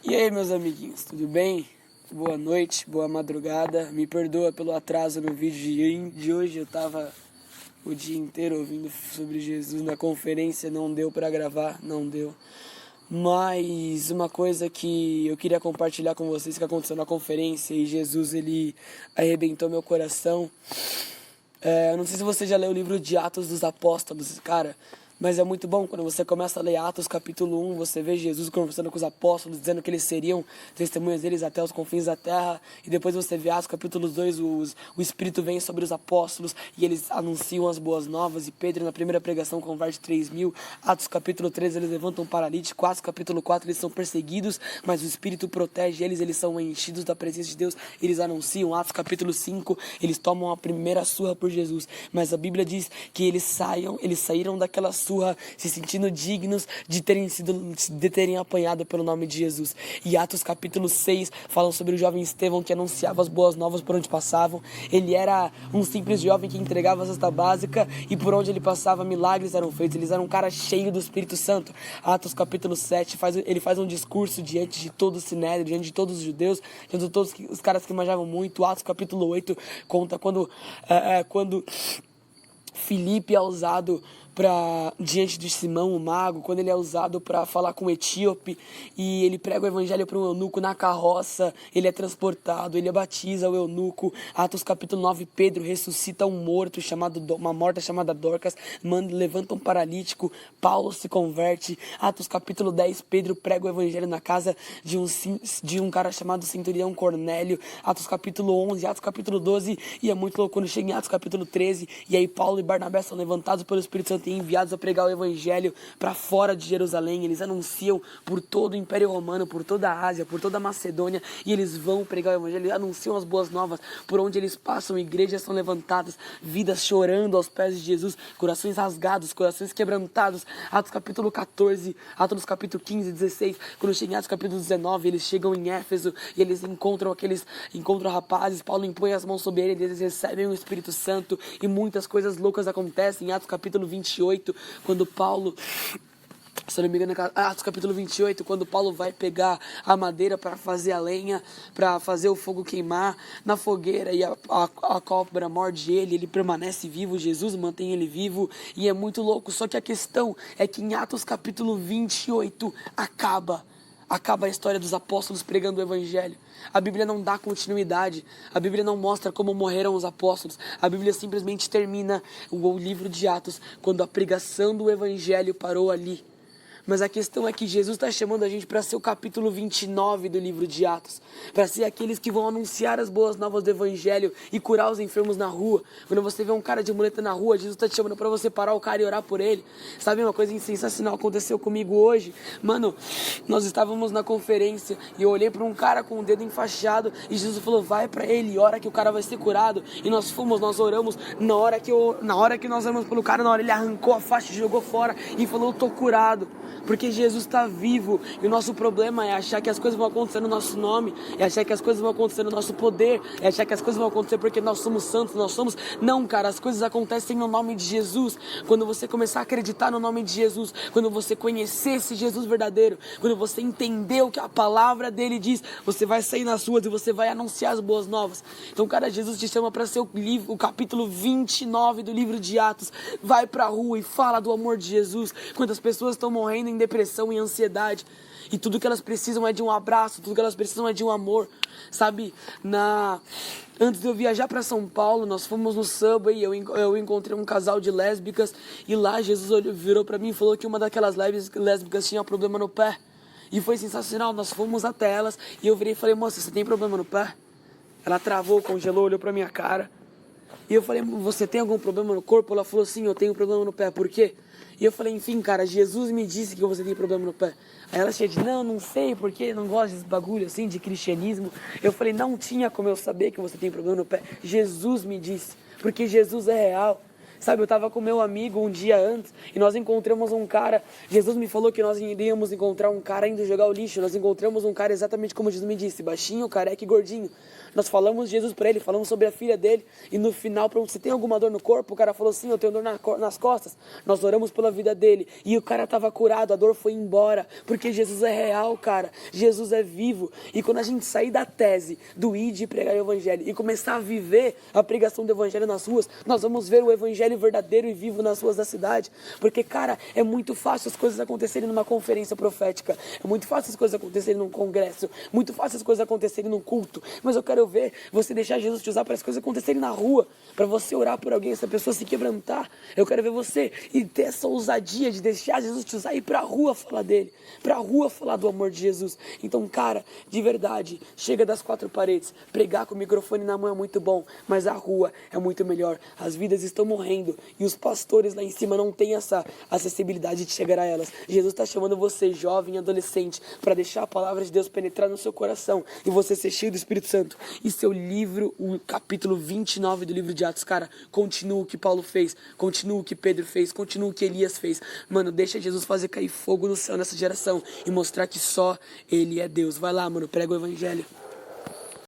E aí, meus amiguinhos, tudo bem? Boa noite, boa madrugada. Me perdoa pelo atraso no vídeo de hoje. Eu tava o dia inteiro ouvindo sobre Jesus na conferência, não deu pra gravar, não deu. Mas uma coisa que eu queria compartilhar com vocês que aconteceu na conferência e Jesus, ele arrebentou meu coração. Eu não sei se você já leu o livro de Atos dos Apóstolos, cara, mas é muito bom quando você começa a ler Atos capítulo 1, você vê Jesus conversando com os apóstolos, dizendo que eles seriam testemunhas deles até os confins da terra, e depois você vê Atos capítulo 2, o Espírito vem sobre os apóstolos, e eles anunciam as boas novas, e Pedro na primeira pregação converte 3.000, Atos capítulo 3 eles levantam um paralítico, Atos capítulo 4 eles são perseguidos, mas o Espírito protege eles, eles são enchidos da presença de Deus, eles anunciam, Atos capítulo 5, eles tomam a primeira surra por Jesus, mas a Bíblia diz que eles saíram daquela surra se sentindo dignos de terem apanhado pelo nome de Jesus. E Atos capítulo 6 falam sobre o jovem Estevão que anunciava as boas novas por onde passavam. Ele era um simples jovem que entregava a cesta básica e por onde ele passava milagres eram feitos. Eles eram um cara cheio do Espírito Santo. Atos capítulo 7 ele faz um discurso diante de todo o sinédrio, diante de todos os judeus, diante de todos os caras que manjavam muito. Atos capítulo 8 conta quando Filipe é usado diante de Simão, o mago, quando ele é usado para falar com o etíope e ele prega o evangelho para um eunuco na carroça, ele é transportado, ele batiza o eunuco. Atos capítulo 9, Pedro ressuscita um morto uma morta chamada Dorcas, levanta um paralítico, Paulo se converte. Atos capítulo 10, Pedro prega o evangelho na casa de um cara chamado Centurião Cornélio. Atos capítulo 11, Atos capítulo 12, e é muito louco quando chega em Atos capítulo 13, e aí Paulo e Barnabé são levantados pelo Espírito Santo e enviados a pregar o evangelho para fora de Jerusalém. Eles anunciam por todo o Império Romano, por toda a Ásia, por toda a Macedônia, e eles vão pregar o evangelho, anunciam as boas novas. Por onde eles passam, igrejas são levantadas, vidas chorando aos pés de Jesus, corações rasgados, corações quebrantados. Atos capítulo 14, Atos capítulo 15, 16, quando chega em Atos capítulo 19, eles chegam em Éfeso e eles encontram rapazes, Paulo impõe as mãos sobre eles, eles recebem o Espírito Santo e muitas coisas loucas acontecem. Em Atos capítulo 28, quando Paulo, se não me engano, Atos capítulo 28, quando Paulo vai pegar a madeira para fazer a lenha, para fazer o fogo queimar na fogueira, e a cobra morde ele permanece vivo, Jesus mantém ele vivo, e é muito louco. Só que a questão é que em Atos capítulo 28 acaba a história dos apóstolos pregando o evangelho. A Bíblia não dá continuidade. A Bíblia não mostra como morreram os apóstolos. A Bíblia simplesmente termina o livro de Atos quando a pregação do evangelho parou ali. Mas a questão é que Jesus está chamando a gente para ser o capítulo 29 do livro de Atos. Para ser aqueles que vão anunciar as boas novas do evangelho e curar os enfermos na rua. Quando você vê um cara de muleta na rua, Jesus está te chamando para você parar o cara e orar por ele. Sabe, uma coisa sensacional aconteceu comigo hoje? Mano, nós estávamos na conferência e eu olhei para um cara com o dedo enfaixado e Jesus falou, vai para ele e ora que o cara vai ser curado. E nós oramos. Na hora que nós oramos pelo cara, na hora ele arrancou a faixa e jogou fora e falou, eu tô curado. Porque Jesus está vivo e o nosso problema é achar que as coisas vão acontecer no nosso nome, é achar que as coisas vão acontecer no nosso poder, é achar que as coisas vão acontecer porque nós somos santos, Não, cara, as coisas acontecem no nome de Jesus. Quando você começar a acreditar no nome de Jesus, quando você conhecer esse Jesus verdadeiro, quando você entender o que a palavra dele diz, você vai sair nas ruas e você vai anunciar as boas novas. Então, cara, Jesus te chama para ser o capítulo 29 do livro de Atos. Vai pra rua e fala do amor de Jesus. Quantas pessoas estão morrendo em depressão e ansiedade, e tudo que elas precisam é de um abraço, tudo que elas precisam é de um amor, sabe? Antes de eu viajar para São Paulo, nós fomos no Subway e eu encontrei um casal de lésbicas, e lá Jesus virou para mim e falou que uma daquelas lésbicas tinha um problema no pé, e foi sensacional. Nós fomos até elas e eu virei e falei, moça, você tem problema no pé? Ela travou, congelou, olhou pra minha cara, e eu falei, você tem algum problema no corpo? Ela falou, sim, eu tenho problema no pé, por quê? E eu falei, enfim, cara, Jesus me disse que você tem problema no pé. Aí ela cheia de, não sei, porque não gosto desse bagulho assim, de cristianismo. Eu falei, não tinha como eu saber que você tem problema no pé. Jesus me disse, porque Jesus é real. Sabe, eu tava com meu amigo um dia antes e nós encontramos um cara. Jesus me falou que nós iríamos encontrar um cara indo jogar o lixo. Nós encontramos um cara exatamente como Jesus me disse, baixinho, careca e gordinho. Nós falamos de Jesus pra ele, falamos sobre a filha dele. E no final, perguntamos, você tem alguma dor no corpo? O cara falou, sim, eu tenho dor nas costas. Nós oramos pela vida dele e o cara tava curado, a dor foi embora. Porque Jesus é real, cara. Jesus é vivo. E quando a gente sair da tese do ir de pregar o evangelho e começar a viver a pregação do evangelho nas ruas, nós vamos ver o evangelho verdadeiro e vivo nas ruas da cidade. Porque, cara, é muito fácil as coisas acontecerem numa conferência profética. É muito fácil as coisas acontecerem num congresso. Muito fácil as coisas acontecerem num culto. Mas eu quero ver você deixar Jesus te usar para as coisas acontecerem na rua. Para você orar por alguém, essa pessoa se quebrantar. Eu quero ver você e ter essa ousadia de deixar Jesus te usar e ir pra rua falar dele. Pra rua falar do amor de Jesus. Então, cara, de verdade, chega das quatro paredes. Pregar com o microfone na mão é muito bom, mas a rua é muito melhor. As vidas estão morrendo e os pastores lá em cima não têm essa acessibilidade de chegar a elas. Jesus está chamando você, jovem, adolescente, para deixar a palavra de Deus penetrar no seu coração e você ser cheio do Espírito Santo. E seu livro, o capítulo 29 do livro de Atos, cara, continua o que Paulo fez, continua o que Pedro fez, continua o que Elias fez. Mano, deixa Jesus fazer cair fogo no céu nessa geração e mostrar que só Ele é Deus. Vai lá, mano, prega o evangelho.